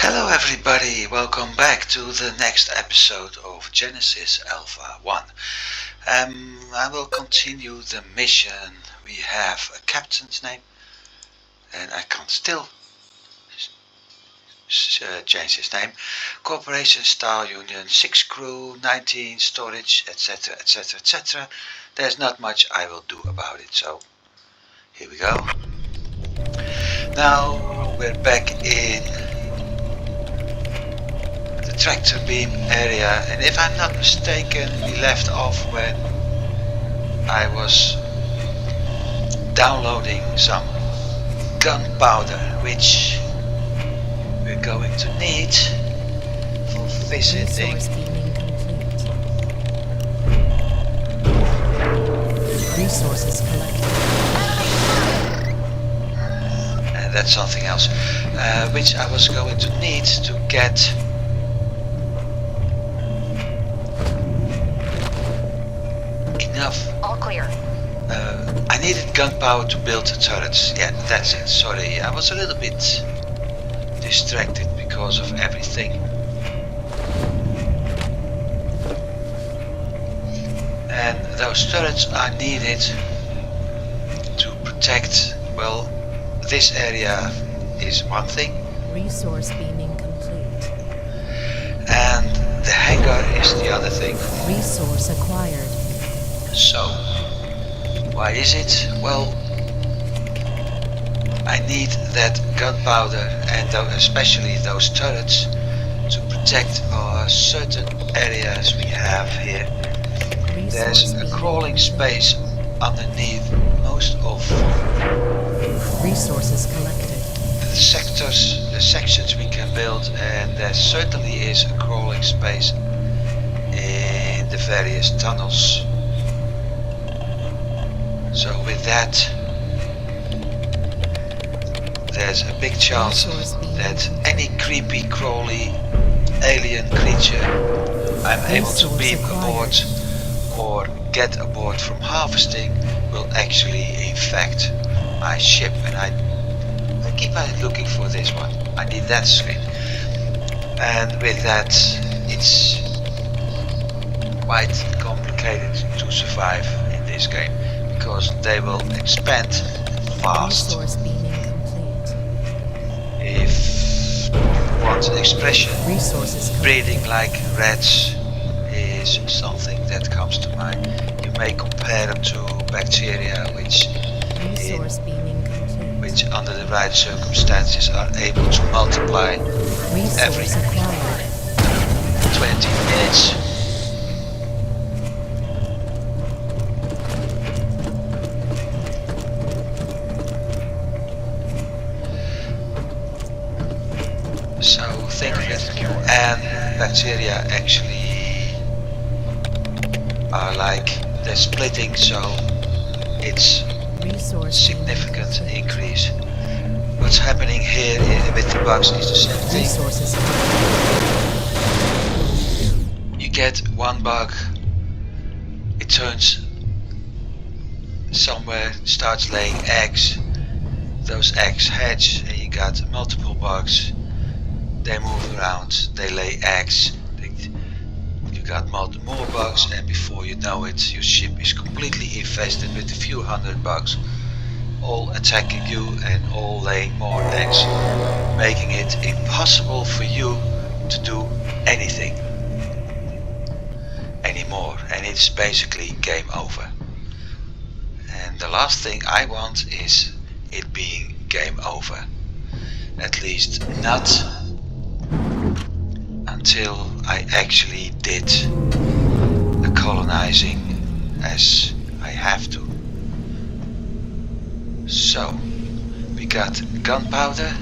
Hello everybody, welcome back to the next episode of Genesis Alpha 1. I will continue the mission. We have a captain's name and I can't still change his name. Corporation, Style Union, 6 crew, 19 storage, etc, etc, etc. There's not much I will do about it, so here we go. Now we're back in the tractor beam area, and if I'm not mistaken we left off when I was downloading some gunpowder, which we're going to need for visiting. Resources collected. And that's something else, which I was going to need to get enough. All clear. I needed gunpowder to build the turrets. Yeah, that's it. Sorry, I was a little bit distracted because of everything. And those turrets are needed to protect, well, this area is one thing. Resource beaming complete. And the hangar is the other thing. Resource acquired. So, why is it? Well, I need that gunpowder and especially those turrets to protect certain areas we have here. There's a crawling space underneath most of resources collected. The sections we can build, and there certainly is a crawling space in the various tunnels. So with that, there's a big chance that any creepy, crawly alien creature I'm able to beam aboard or get aboard from harvesting will actually infect my ship. And I keep on looking for this one. I need that screen. And with that, it's quite complicated to survive in this game, because they will expand fast. Resource beaming complete. If you want an expression, Resources breeding like rats is something that comes to mind. You may compare them to bacteria which under the right circumstances are able to multiply every 20 minutes. So think of it, and bacteria actually are like they're splitting, so it's significant increase. What's happening here with the bugs is the same thing. You get one bug, it turns somewhere, starts laying eggs. Those eggs hatch, and you got multiple bugs. They move around, they lay eggs, you got more bugs, and before you know it, your ship is completely infested with a few hundred bugs, all attacking you and all laying more eggs, making it impossible for you to do anything anymore, and it's basically game over. And the last thing I want is it being game over, at least not until I actually did the colonizing as I have to. So, we got gunpowder.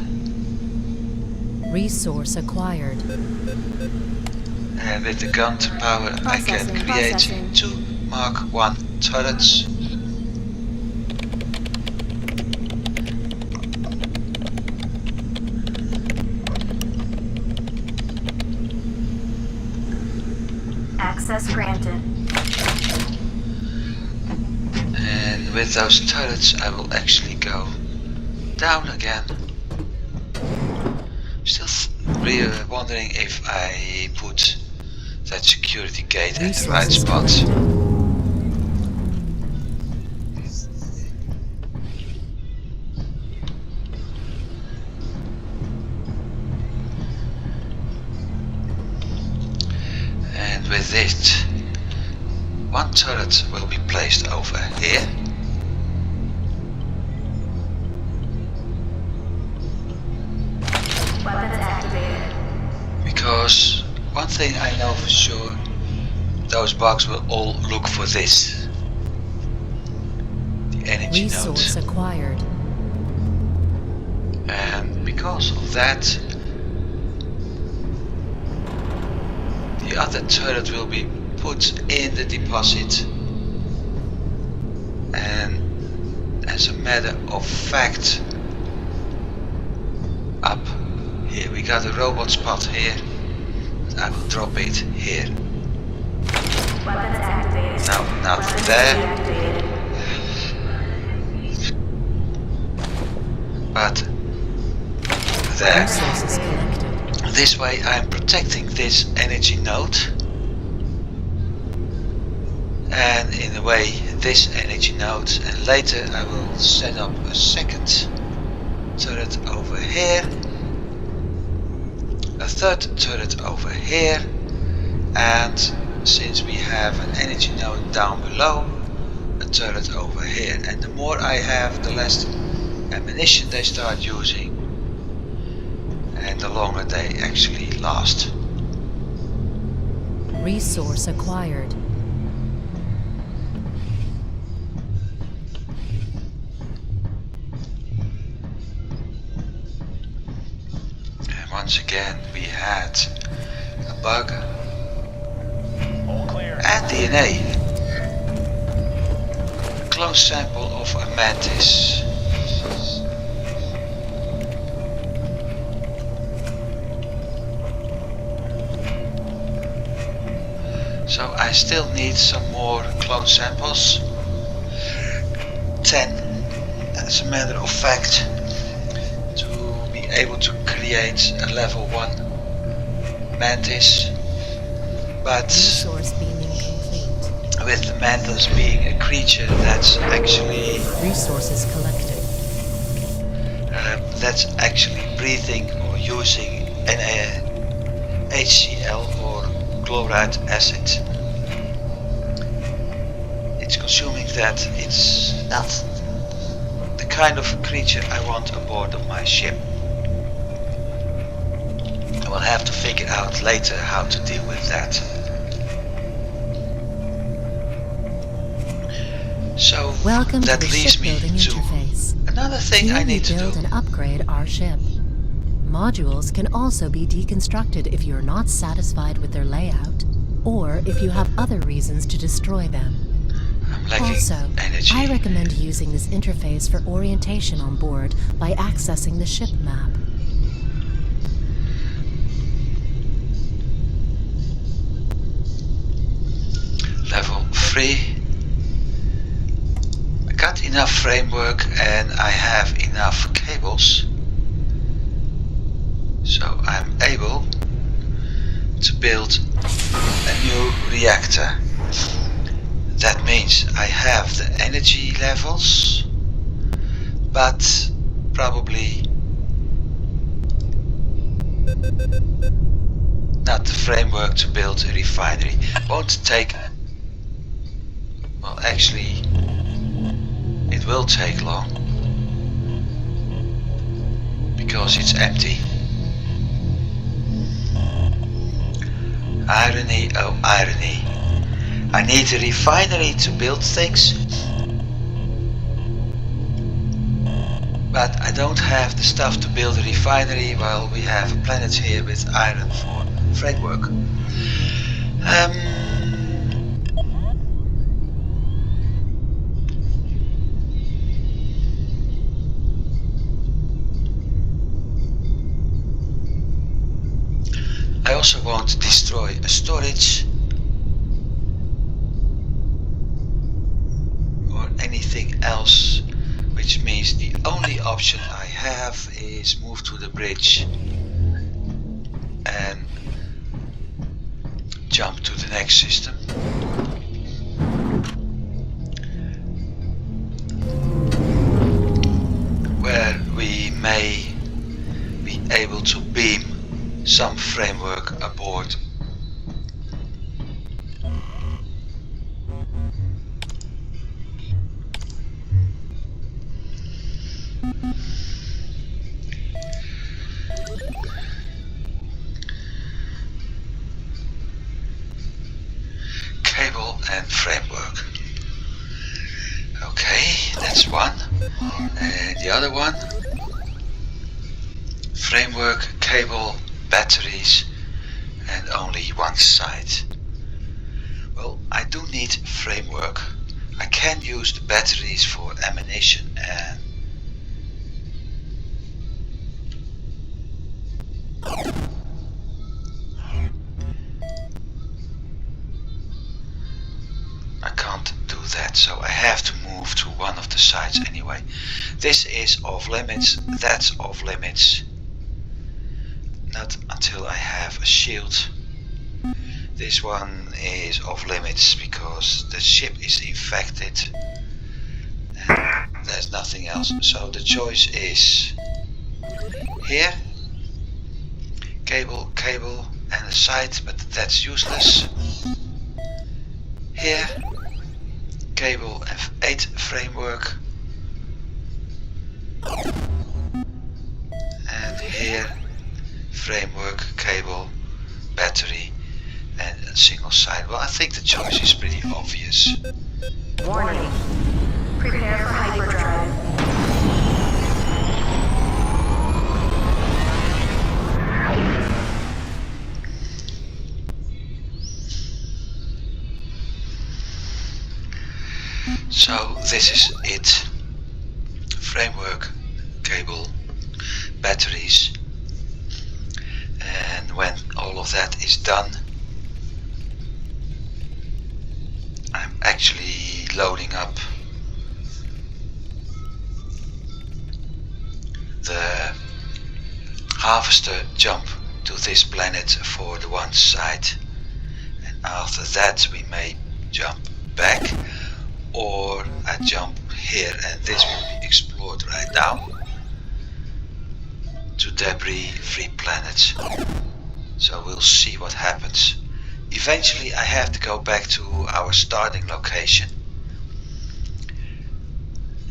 Resource acquired. And with the gunpowder I can create 2 Mark 1 turrets. Access granted. And with those turrets I will actually go down again. Still Wondering if I put that security gate at the right Resources spot. collected. And with it, one turret will be placed over here. Weapons activated. Because one thing I know for sure, those bugs will all look for this. The energy Resource node. acquired. And because of that, the other turret will be put in the deposit. And as a matter of fact, up here we got a robot spot here. I will drop it here. Weapons activated. No, not there, but there. Resources collected. This way I'm protecting this energy node, and in a way this energy node, and later I will set up a second turret over here, a third turret over here, and since we have an energy node down below, a turret over here. And the more I have, the less ammunition they start using, and the longer they actually last. Resource acquired. And once again we had a bug All clear. and DNA. A clone sample of a mantis. So I still need some more clone samples. 10 as a matter of fact, to be able to create a level 1 mantis. But Resource beaming complete. with the mantis being a creature that's actually Resources collected. breathing or using HCl or chloride acid, it's consuming that. It's not the kind of creature I want aboard of my ship. I will have to figure out later how to deal with that. So Welcome that to the leads me shipbuilding to interface. another thing Here I we need to build do. and upgrade our ship. Modules can also be deconstructed if you're not satisfied with their layout, or if you have other reasons to destroy them. I'm lacking Also, energy. I recommend using this interface for orientation on board by accessing the ship map. Level 3. I got enough framework and I have enough cables, so I'm able to build a new reactor. That means I have the energy levels, but probably not the framework to build a refinery. Won't take, well actually it will take long, because it's empty. Irony, oh irony. I need a refinery to build things, but I don't have the stuff to build a refinery while we have a planet here with iron for framework. I also won't destroy a storage or anything else, which means the only option I have is move to the bridge and jump to the next system. Where we may be able to beam some framework aboard. Cable and framework. Okay, that's one. And the other one. Framework, cable, batteries, and only one side. Well, I do need framework. I can use the batteries for ammunition and I can't do that, so I have to move to one of the sides anyway. This is off limits, that's off limits. Not until I have a shield. This one is off limits because the ship is infected and there's nothing else. So the choice is here, cable, cable and a side, but that's useless. Here, cable F8 framework, and here framework, cable, battery and a single side. Well, I think the choice is pretty obvious. Warning. Prepare for hyperdrive. So this is it. Framework, cable, batteries, and when all of that is done, I'm actually loading up the harvester jump to this planet for the one side, and after that we may jump back, or I jump here and this will be explored right now to debris free planets. So we'll see what happens. Eventually I have to go back to our starting location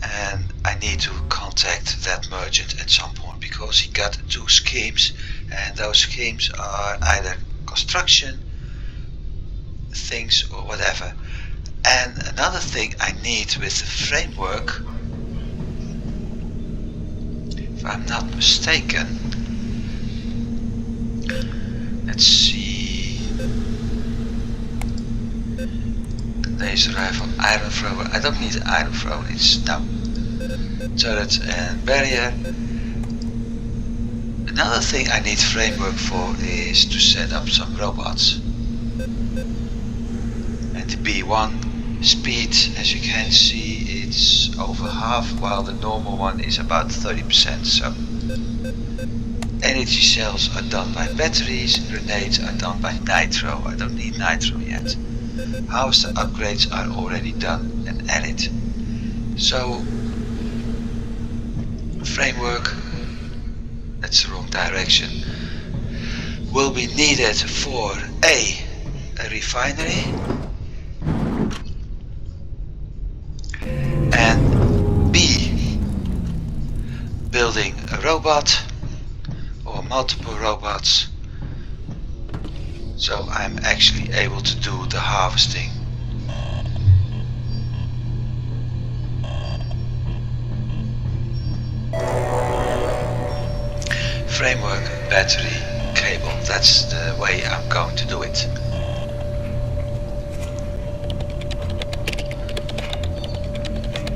and I need to contact that merchant at some point because he got 2 schemes and those schemes are either construction things or whatever. And another thing I need with the framework, if I'm not mistaken, let's see, laser rifle, iron thrower. I don't need an iron thrower, it's no. Turret and barrier. Another thing I need framework for is to set up some robots. And the B1 speed, as you can see, it's over half, while the normal one is about 30%. So energy cells are done by batteries, grenades are done by nitro. I don't need nitro yet. Harvester upgrades are already done and added. So framework, that's the wrong direction, will be needed for a refinery and B, building a robot or multiple robots, so I'm actually able to do the harvesting. Framework, battery, cable, that's the way I'm going to do it.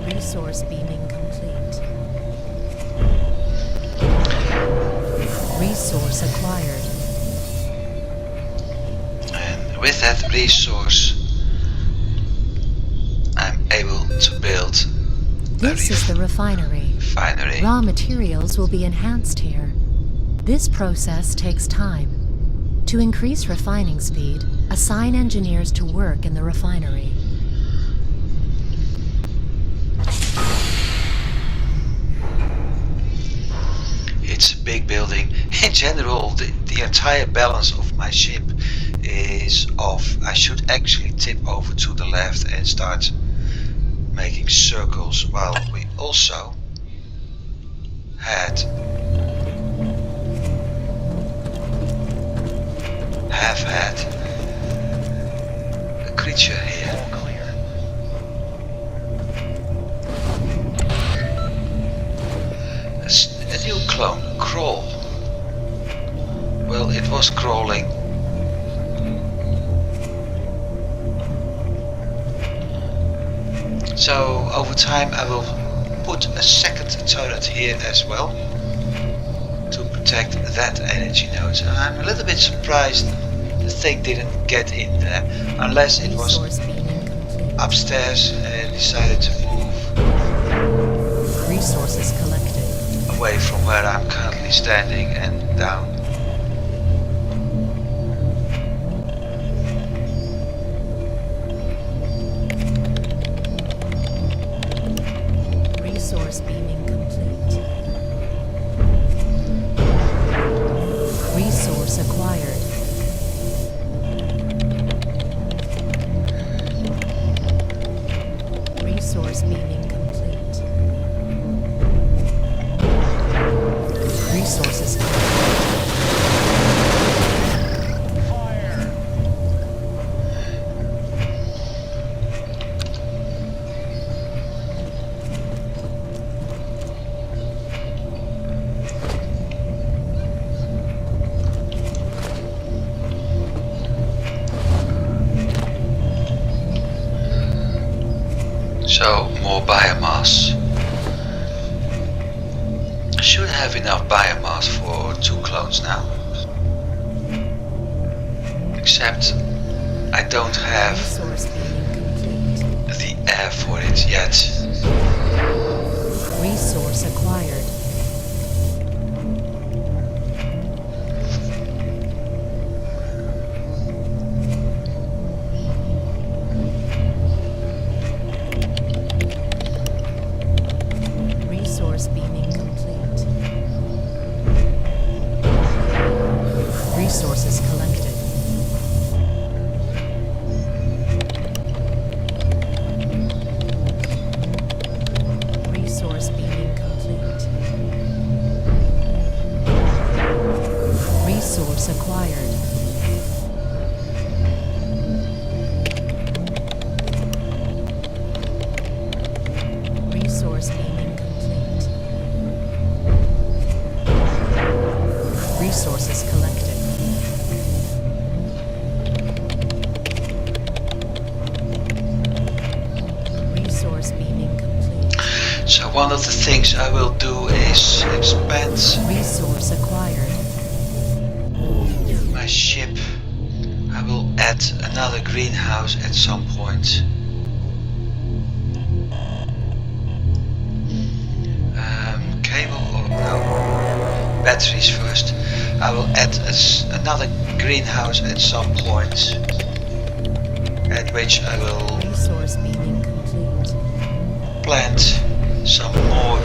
Resource beaming complete. Resource acquired. And with that resource, I'm able to build This is the refinery. refinery. Raw materials will be enhanced here. This process takes time. To increase refining speed, assign engineers to work in the refinery. It's a big building. In general, the entire balance of my ship is off. I should actually tip over to the left and start making circles, while we also have had a creature here. All clear. A new clone, crawl. Well, it was crawling. So over time I will put a second turret here as well to protect that energy node. And I'm a little bit surprised the thing didn't get in there, unless it was Resource beam incomplete. upstairs and decided to move Resources collected. away from where I'm currently standing and down. Resource beam incomplete. Resource acquired. Resource beam incomplete. Resources collected. Fire! So more biomass. I should have enough biomass for 2 clones now. Except I don't have Resource beam incomplete. the air for it yet. Resource acquired. Resource beam incomplete. Resources collected. Resource beam incomplete. Resource acquired. Resource beam incomplete. Resources collected. Resource beam incomplete. So one of the things I will do is expand Resource acquired. my ship. I will add another greenhouse at some point. Cable or no? Batteries first. I will add another greenhouse at some point, at which I will Resource beam incomplete. plant some more.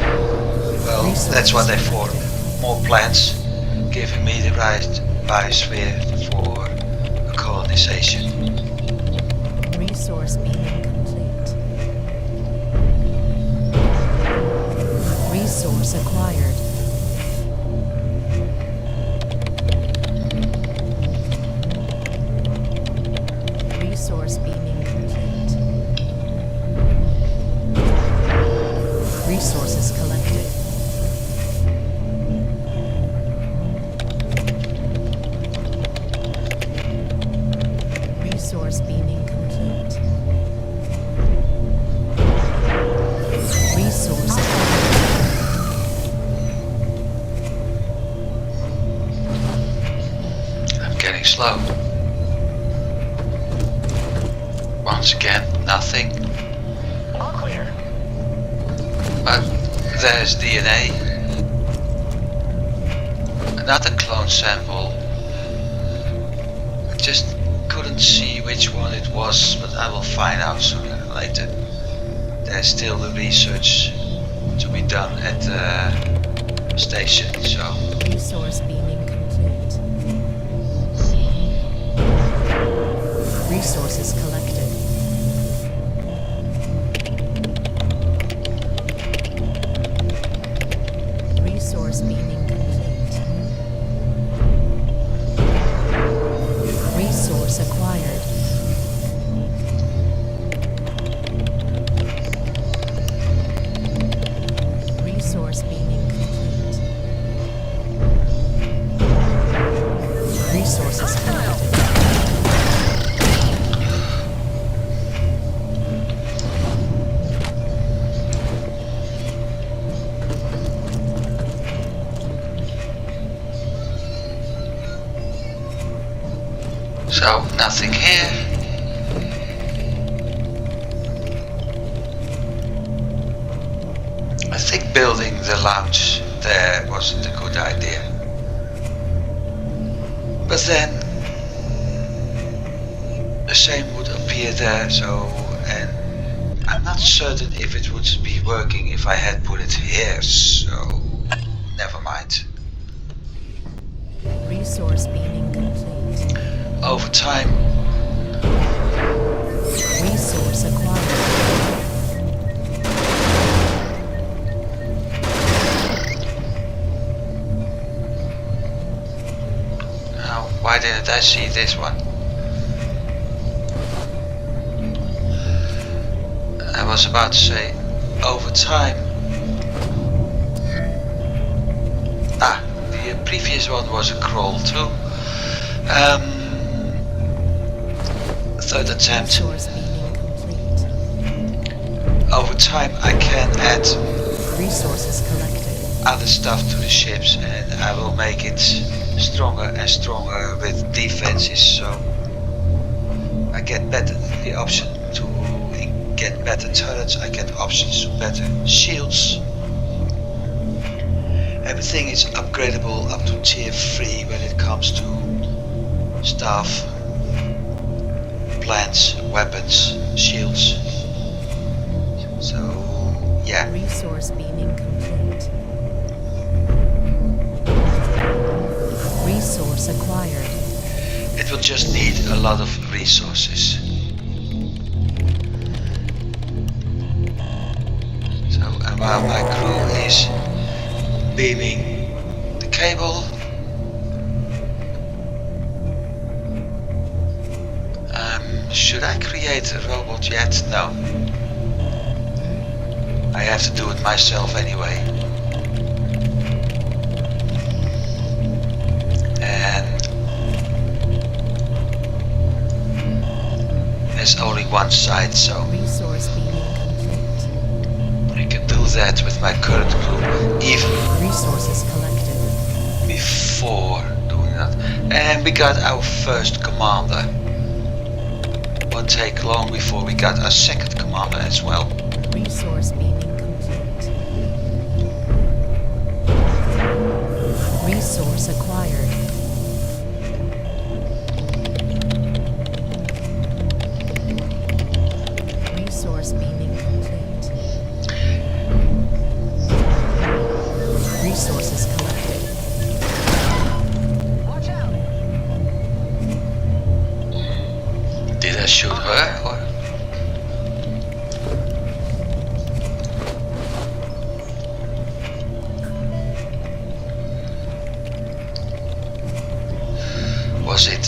Well, that's what they're for. More plants, giving me the right biosphere for a colonization. Resource beam incomplete. Resource acquired. Resource beam incomplete. Resources collected. Resource beam incomplete. Resource acquired. I'm getting slow. Once again, nothing. All clear. But there's DNA. Another clone sample. just couldn't see which one it was, but I will find out sooner or later. There's still the research to be done at the station, so... Resource beaming complete. Resources collected. Resource beaming complete. Resource acquired. Resource beaming complete. Resources collected. So, nothing here. I think building the lounge there wasn't a good idea. But then the same would appear there, so, and I'm not certain if it would be working if I had put it here, so never mind. Resource beaming complete. Over time, Resource acquired. now, why didn't I see this one? I was about to say, over time. Ah, the previous one was a crawl too. Third attempt. Resource beaming complete. Over time I can add Resources collected. other stuff to the ships and I will make it stronger and stronger with defenses, so I get better the option to get better turrets, I get options to better shields. Everything is upgradable up to tier 3 when it comes to stuff, plants, weapons, shields. So yeah. Resource beaming complete. Resource acquired. It will just need a lot of resources. So, and while my crew is beaming the cable, should I create a robot yet? No. I have to do it myself anyway. And there's only one side, so Resource beaming complete. I can do that with my current crew even Resources collected. before doing that. And we got our first commander. Won't take long before we got our second commander as well. Resource beaming complete. Resource acquired. Resource beaming complete. Resources collected. Watch out! Did I shoot her or? Was it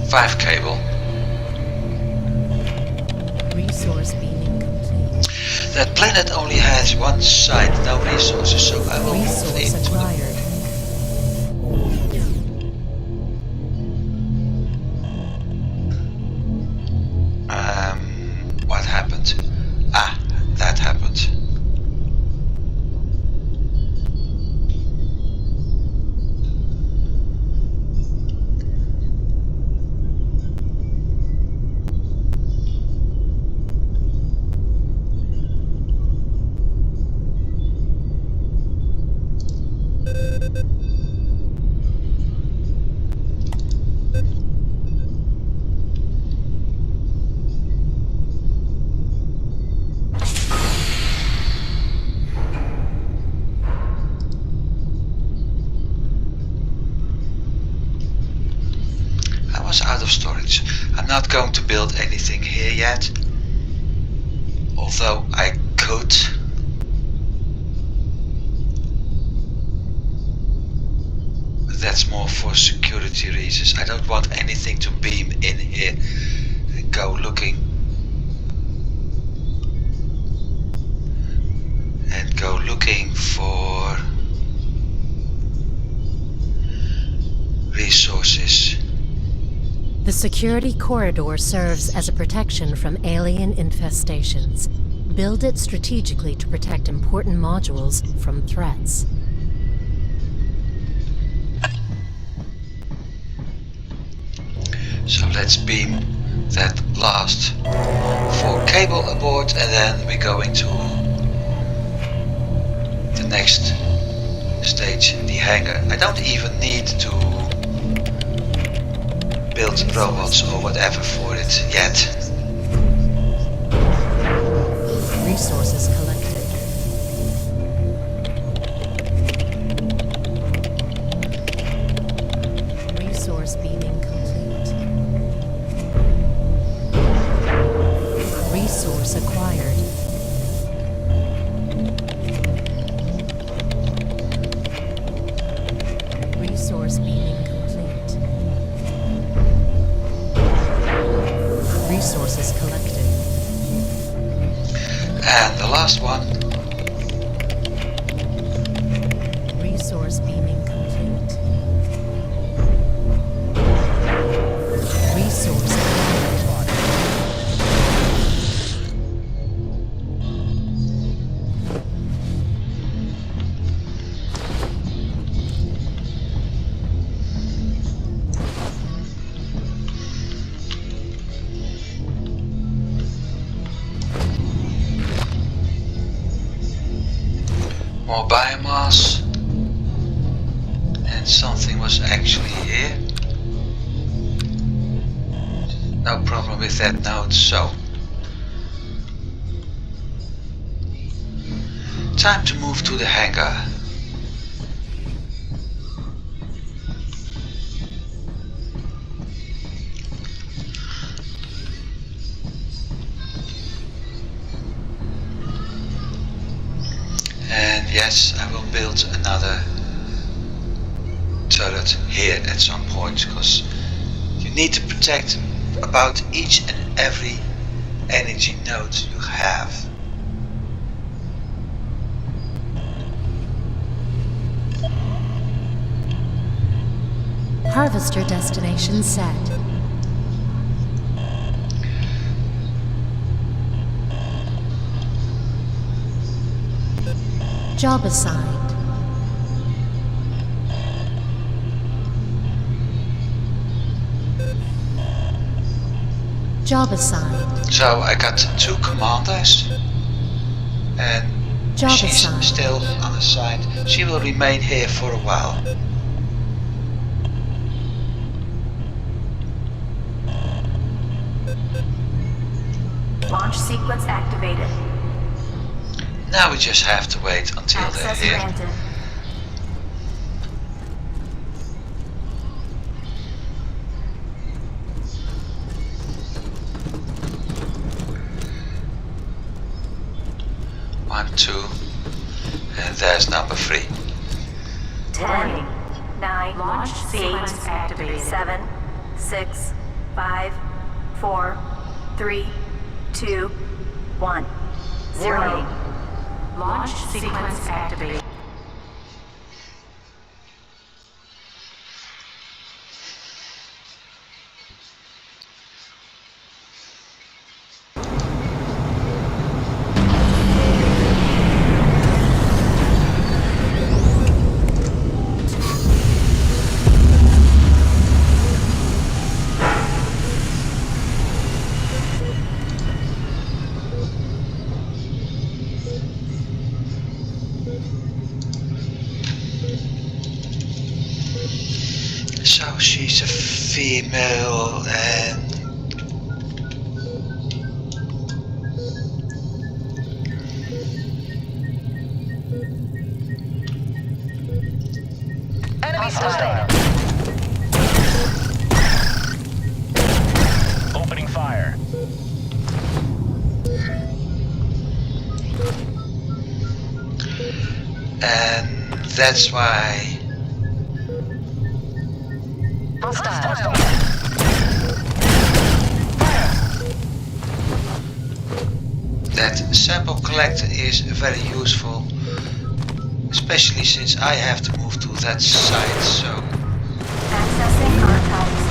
5 cable? Resource beaming complete. That planet only has one side, no resources, so I will move Resource into the acquired. what happened? Ah, that happened. huge. I'm not going to build anything here yet, although I could. But that's more for security reasons. I don't want anything to beam in here and go looking for resources. The security corridor serves as a protection from alien infestations. Build it strategically to protect important modules from threats. So let's beam that last 4 cable aboard, and then we're going to the next stage, the hangar. I don't even need to build robots or whatever for it yet. Resources collected. Resource beaming complete. Resource acquired. Resource beaming complete. Resources collected. And the last one. Resource beaming complete. Resource acquired. More biomass, and something was actually here. No problem with that node, so time to move to the hangar. And yes, I will build another turret here at some point, because you need to protect about each and every energy node you have. Harvester destination set. Job assigned. Job assigned. So I got 2 commanders, and Job she's assigned. still unassigned. She will remain here for a while. Launch sequence activated. Now we just have to wait until Access they're here. granted. One, 2, and there's number 3. 10, 9, launch sequence activated. 7, 6, 5, 4, 3, 2, 1, 0. Launch sequence activated. So she's a female, and Enemy spotted. And that's why Hostile. that sample collector is very useful, especially since I have to move to that site, so Accessing archives.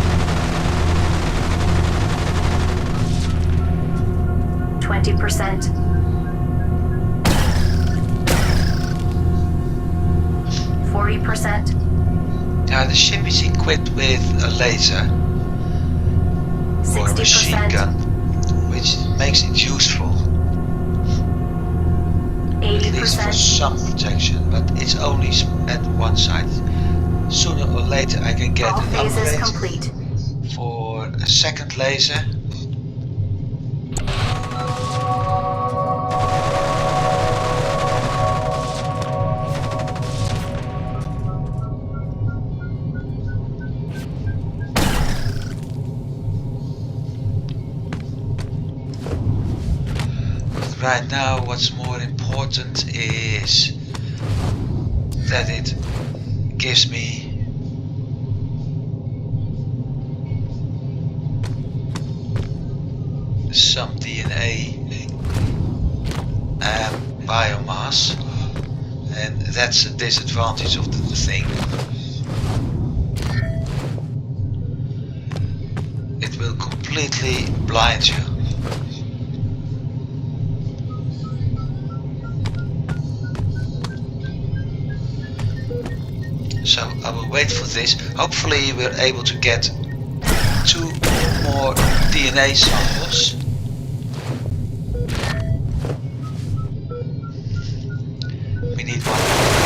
20%. 40%. now the ship is equipped with a laser or a machine 60%. gun, which makes it useful, at least for 80%. some protection, but it's only at one side. Sooner or later I can get All an phases upgrade complete. for a second laser. Right now what's more important is that it gives me some DNA and biomass, and that's a disadvantage of the thing. It will completely blind you. So I will wait for this. Hopefully we're able to get 2 more DNA samples. We need 1 more.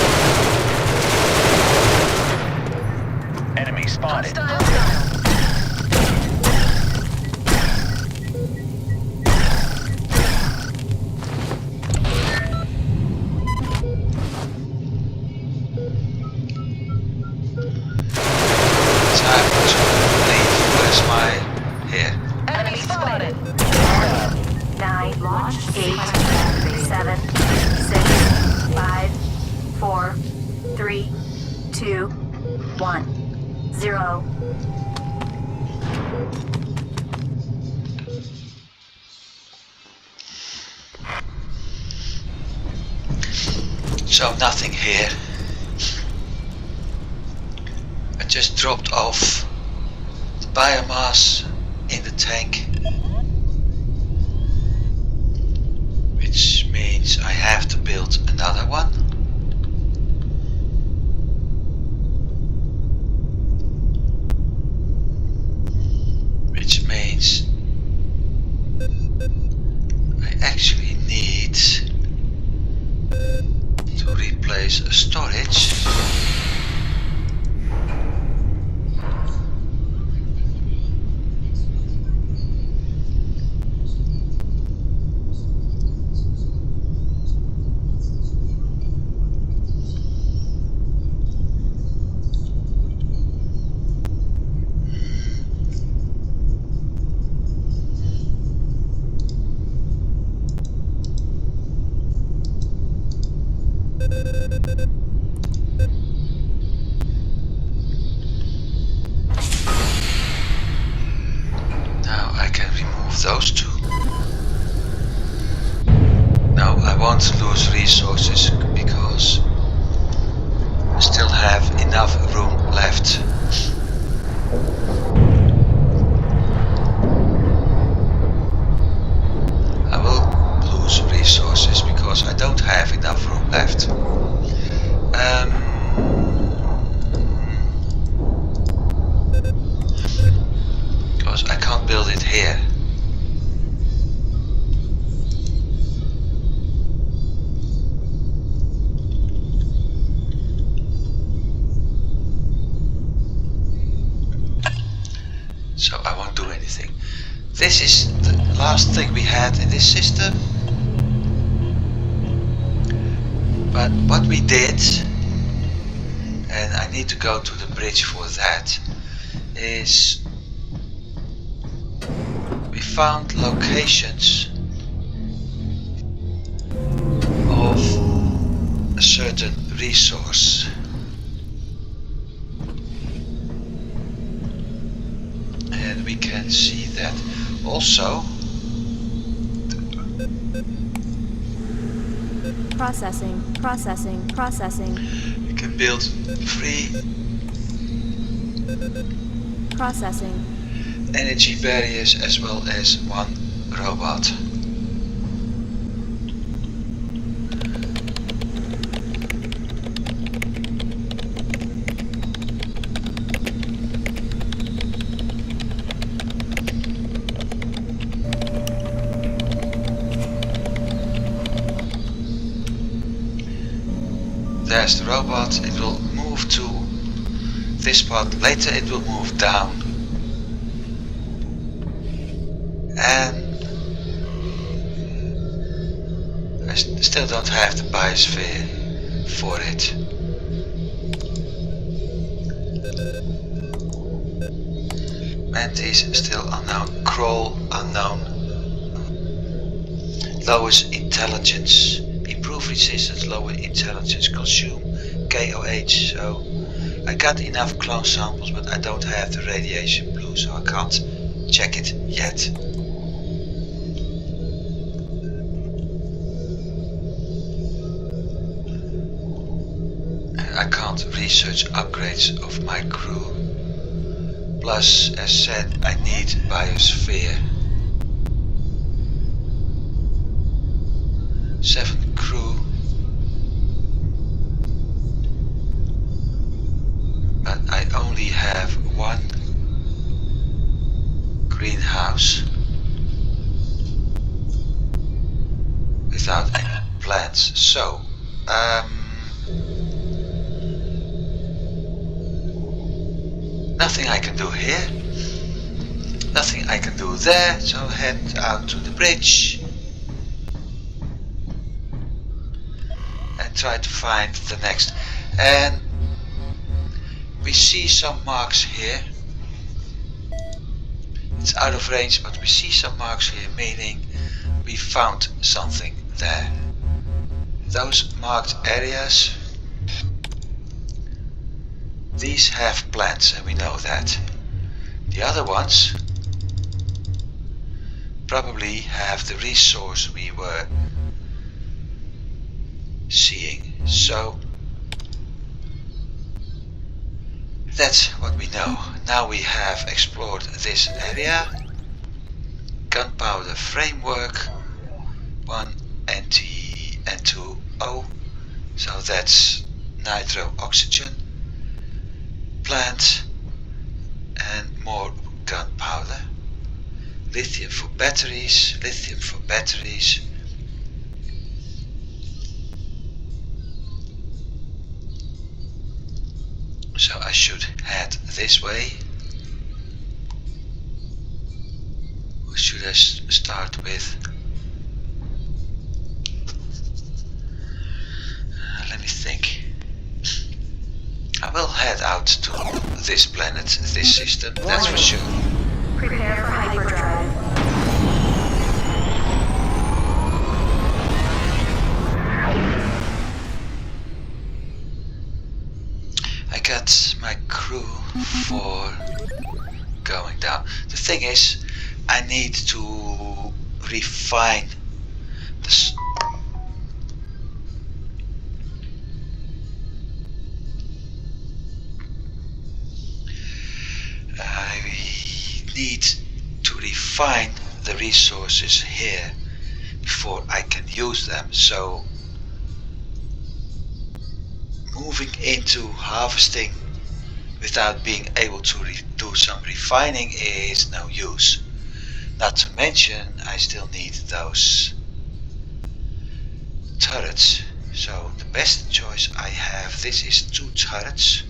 Enemy spotted. Time to leave. Where's my... here. Enemy spotted. 9, 8, 7, 6, 5, 4, 3, 2, 1, 0. So nothing here. I just dropped off the biomass in the tank, which means I have to build another one. Which means I actually need to replace a storage. Now I can remove those 2. No, I won't lose resources because I still have enough room left. I will lose resources because I don't have enough room left. Because I can't build it here. So I won't do anything. This is the last thing we had in this system. But what we did, and I need to go to the bridge for that, is we found locations of a certain resource. And we can see that also. Processing, processing, processing. We can build 3 Processing. energy barriers as well as 1 robot. There's the robot, it will move to this spot, later it will move down. And I still don't have the biosphere for it. Mantis still unknown, Kroll unknown. Lowest intelligence, improve resistance, lower intelligence, consume KOH. So I got enough clone samples, but I don't have the radiation blue, so I can't check it yet. I can't research upgrades of my crew. Plus, as said, I need biosphere. 7 crew. But I only have 1 greenhouse without any plants. So, nothing I can do here, nothing I can do there, so head out to the bridge and try to find the next. And we see some marks here. It's out of range, but we see some marks here, meaning we found something there. Those marked areas, these have plants, and we know that. The other ones probably have the resource we were seeing. So that's what we know. Now we have explored this area. Gunpowder framework, 1 N2O, so that's nitro oxygen. Plant and more gunpowder. Lithium for batteries, lithium for batteries. So I should head this way. Or should I start with? Let me think. I will head out to this planet, this system, that's for sure. Prepare for hyperdrive. I got my crew for going down. The thing is, I need to refine this. I need to refine the resources here before I can use them. So moving into harvesting without being able to do some refining is no use. Not to mention I still need those turrets. So the best choice I have, this is 2 turrets,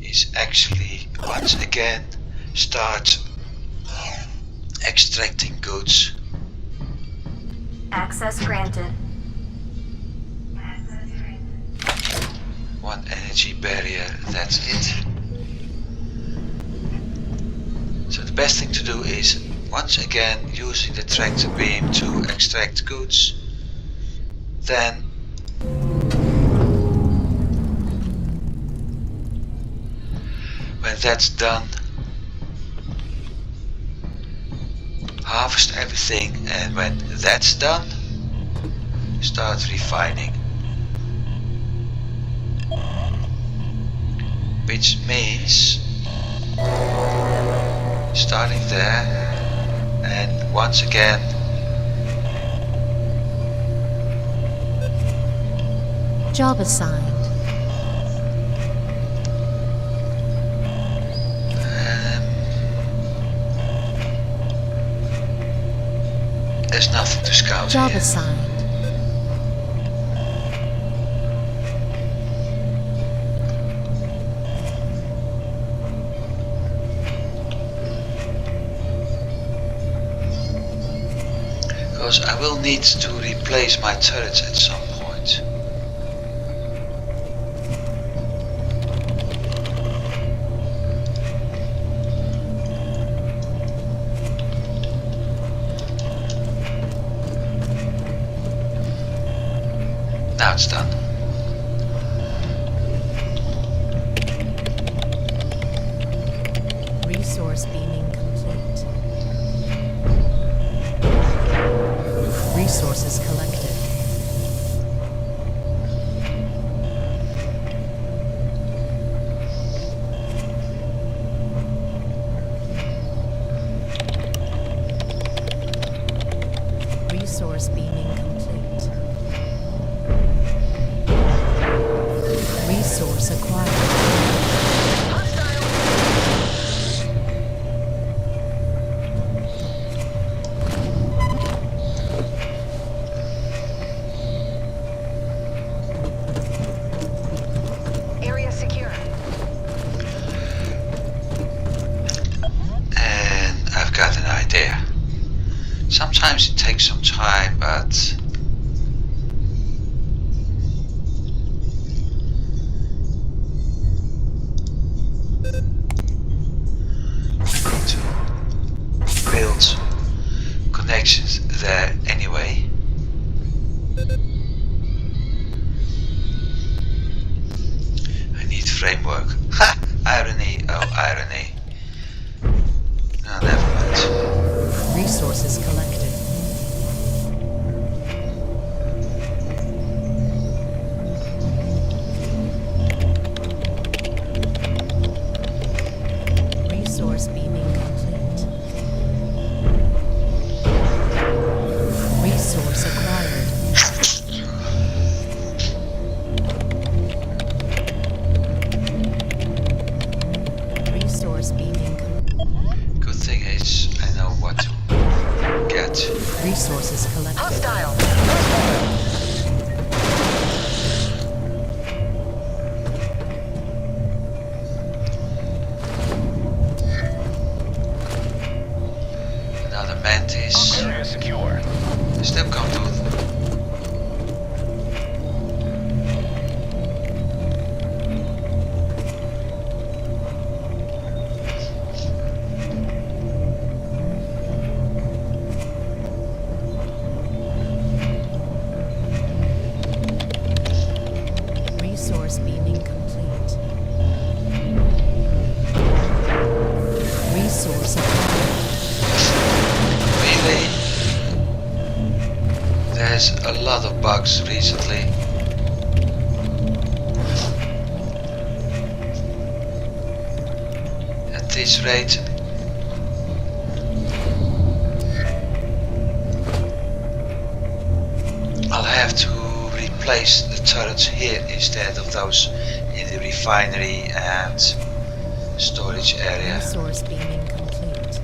is actually once again start extracting goods. Access granted. 1 energy barrier, that's it. So the best thing to do is once again using the tractor beam to extract goods, then that's done, harvest everything, and when that's done, start refining. Which means starting there, and once again Job assigned. there's nothing to scout Job here. assigned. Because I will need to replace my turrets at some point. Now it's done. Resource beaming complete. Resources collected. Resource beaming complete. Resource acquired. Area secure. And I've got an idea. Sometimes it takes some time, but to build connections there anyway. I need framework. Ha! Irony, oh irony. No, never mind. Resources collected. Resource beaming complete. Resource acquired. Resource beaming complete. Good thing is I know what to get. Resources collected. Hostile. Another mantis. Area secure. Still can't do it. Resource beaming complete. Resource acquired. Really? There's a lot of bugs recently. At this rate, I'll have to replace the turrets here instead of those in the refinery and storage area. Resource beaming complete.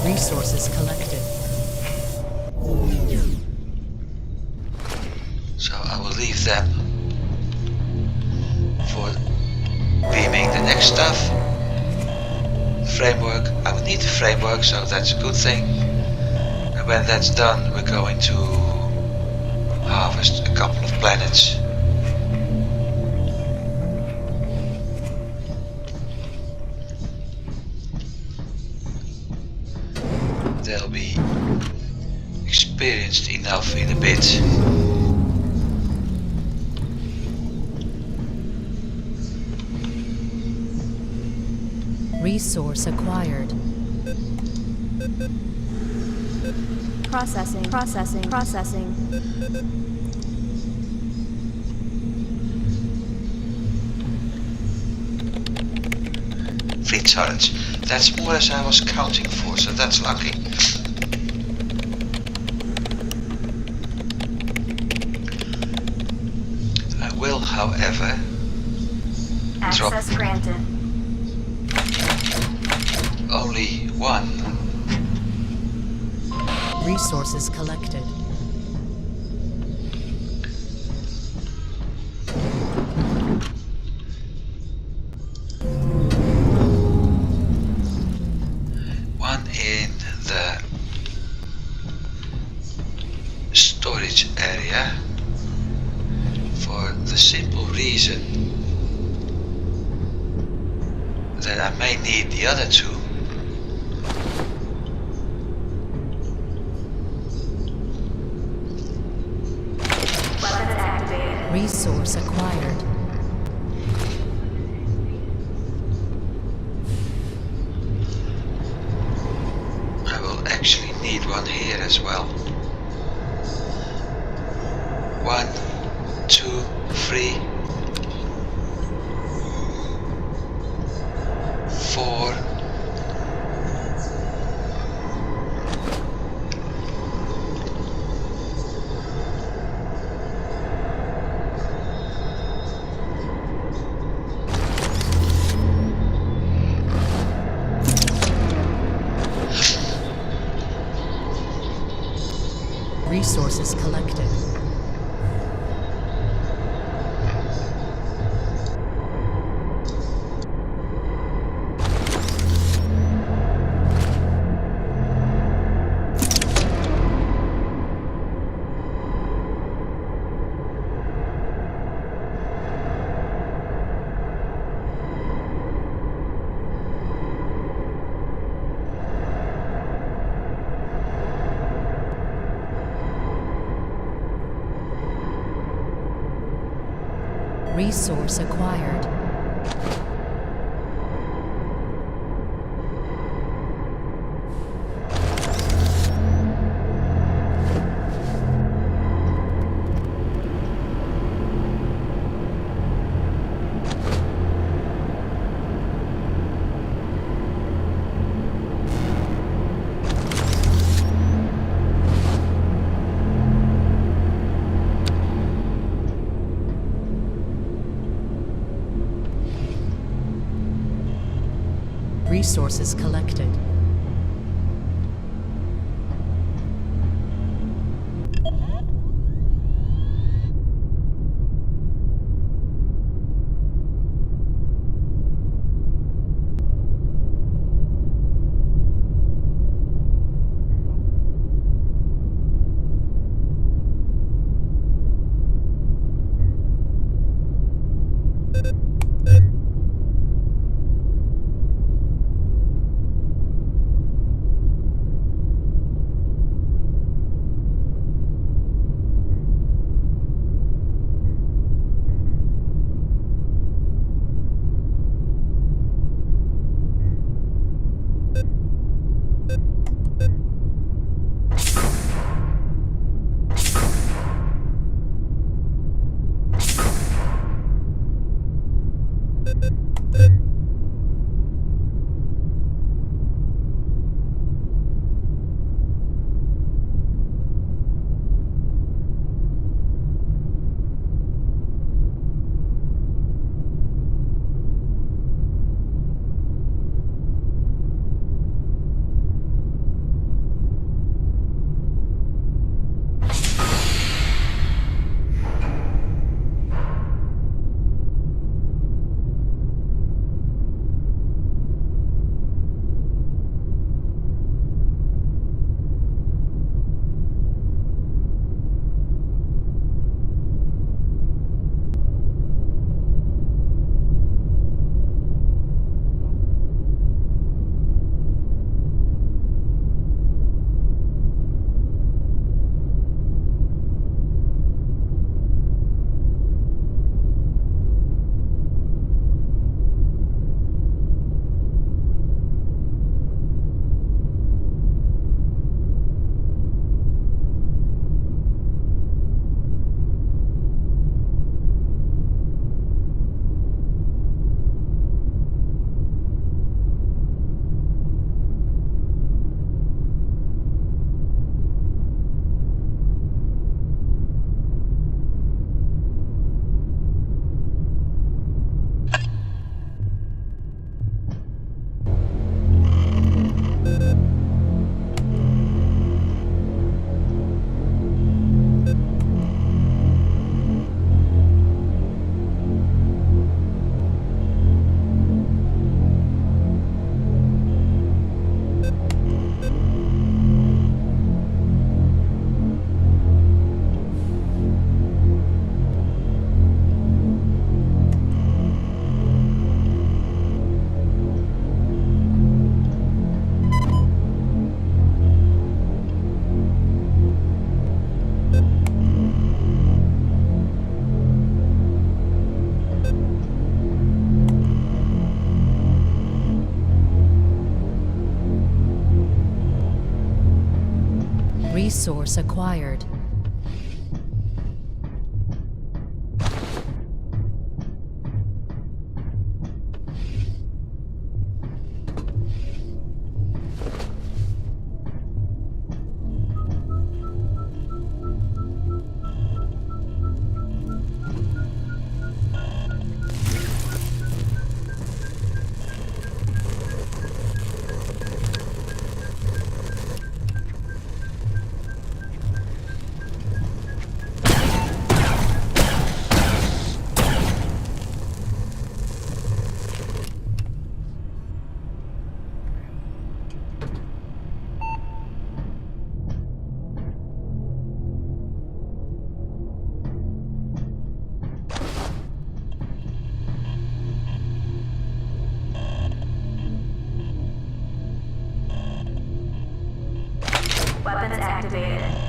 Resources collected. So I will leave them for beaming the next stuff. The framework, I will need the framework, so that's a good thing. And when that's done, we're going to harvest a couple of planets. They'll be experienced enough in a bit. Resource acquired. Processing. Processing. Processing. Three turrets. That's more as I was counting for, so that's lucky. I will, however, drop Access granted. only one. Resources collected. One in the storage area for the simple reason that I may need the other two. Weapons activated. Resource acquired. I will actually need one here as well. 1, 2, 3, 4. Resources collected. Resource acquired. Resources collected. Resource acquired. Weapons activated.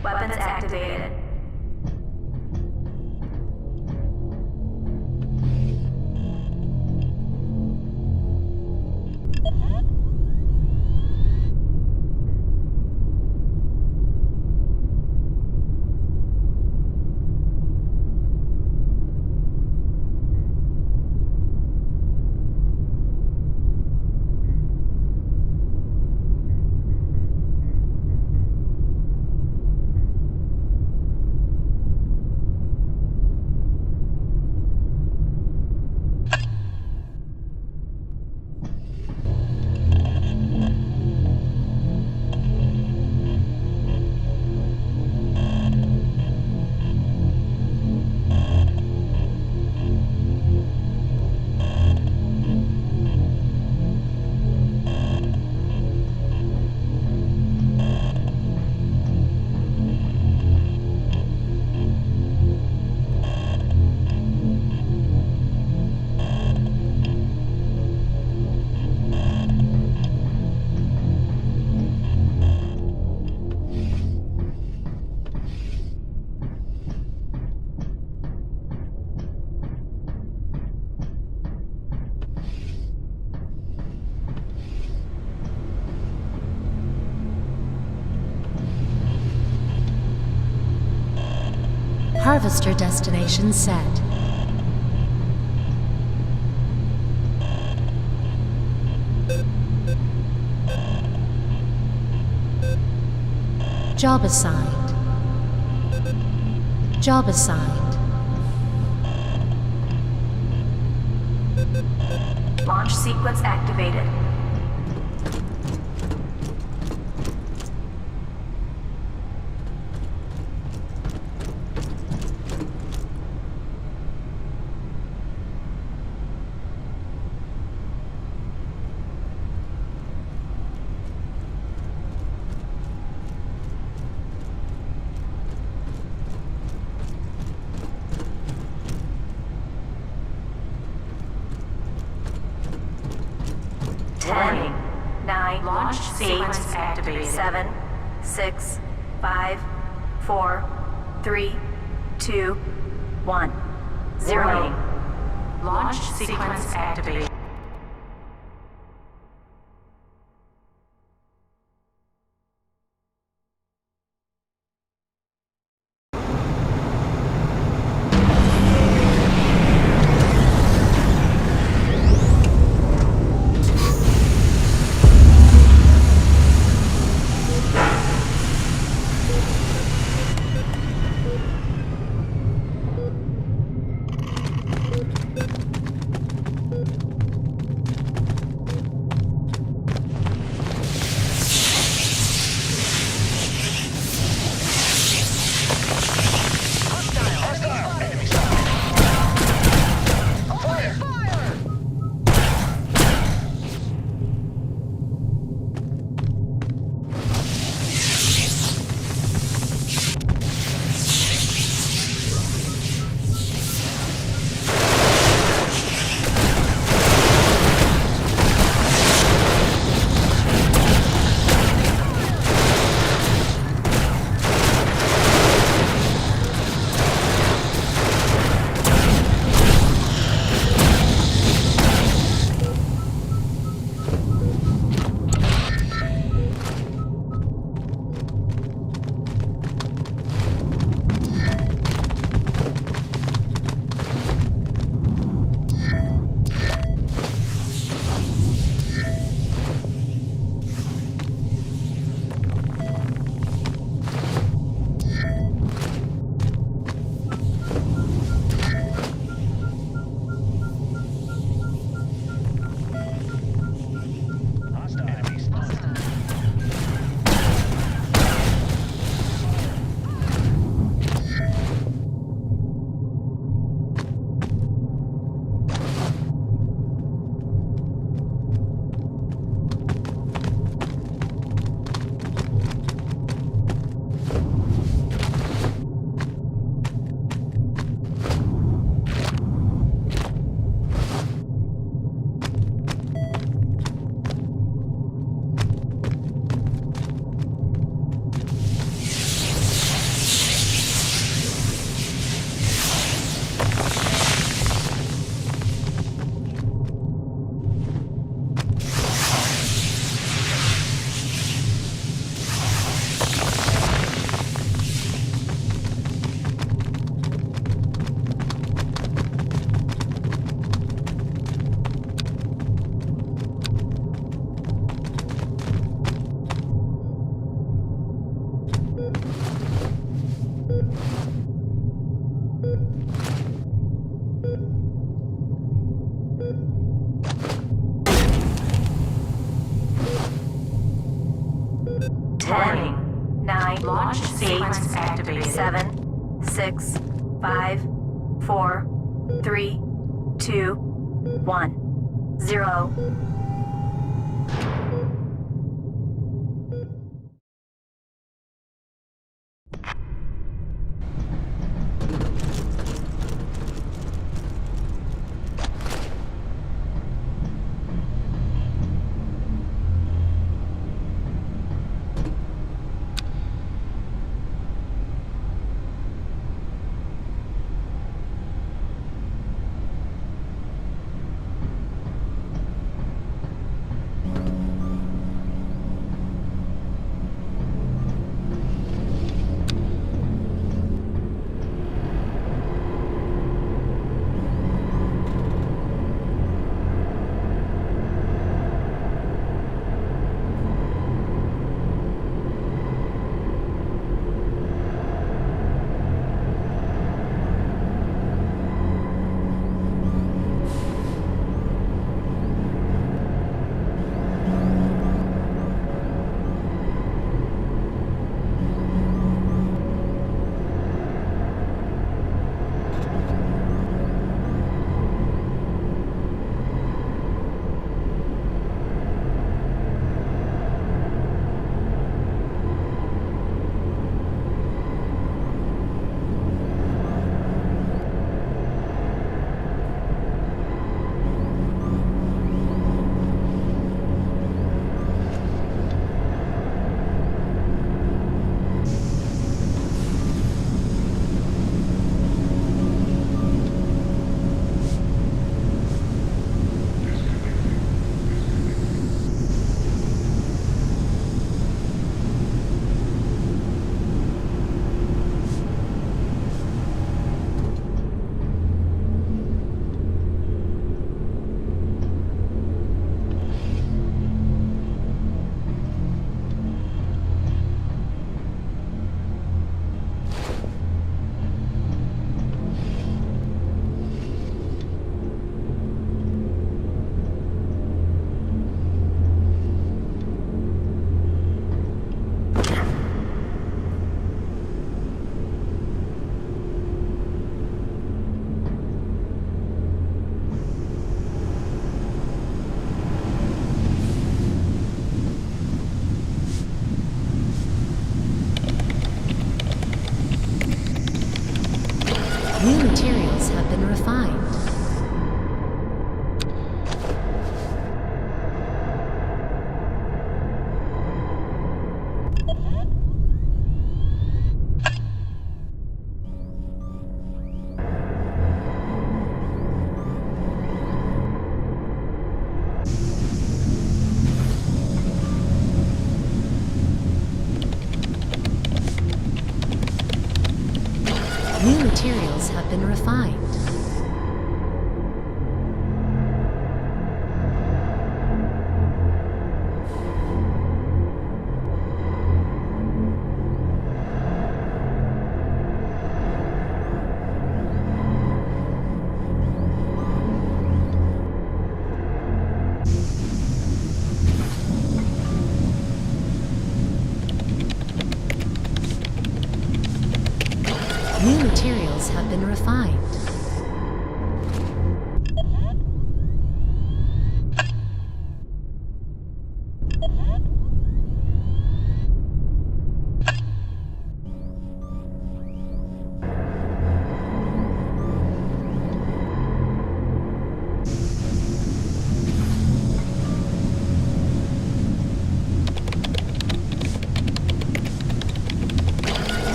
Weapons activated. Harvester destination set. Job assigned. Job assigned. Launch sequence activated. Launch sequence activated. 7, 6, 5, 4, 3, 2, 1. 0. Launch sequence activated. Warning. 9. Launch sequence activated. 7, 6, 5, 4, 3, 2, 1. 0. been refined. New materials have been refined.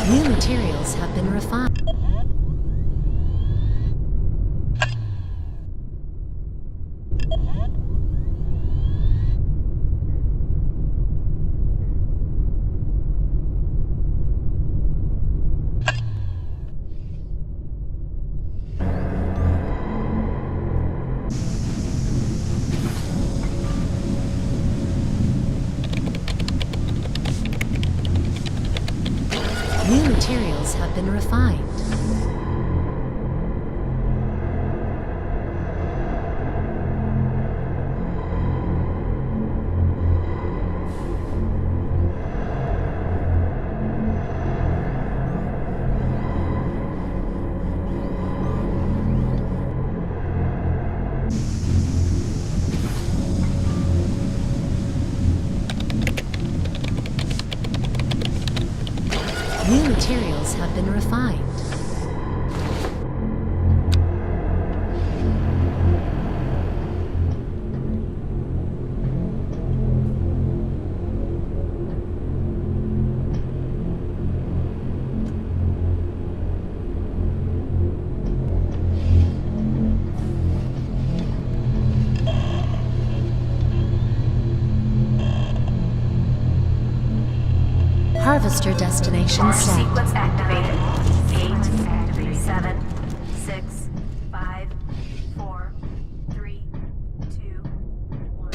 New materials have been refined. New materials have been refined. New materials have been refined. Harvester destination Launch set. sequence activated. 8, 7, 6, 5, 4, 3, 2, 1,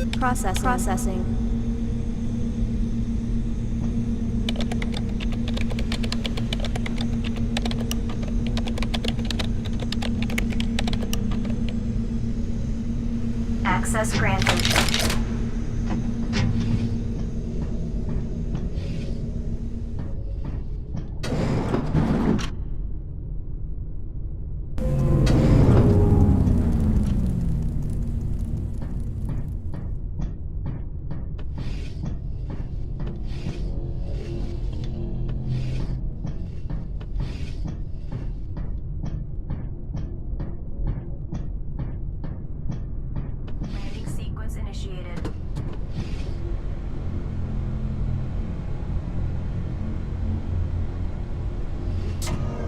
0. Processing. Access granted. Landing sequence initiated.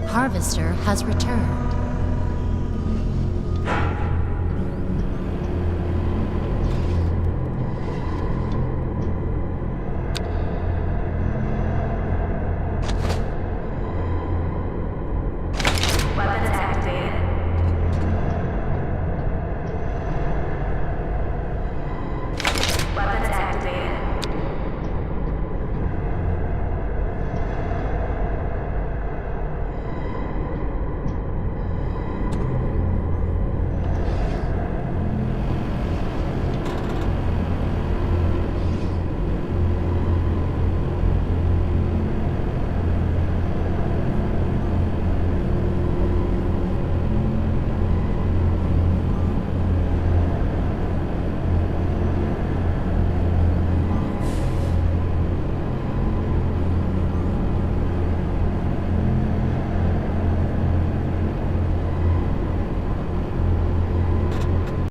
Harvester has returned.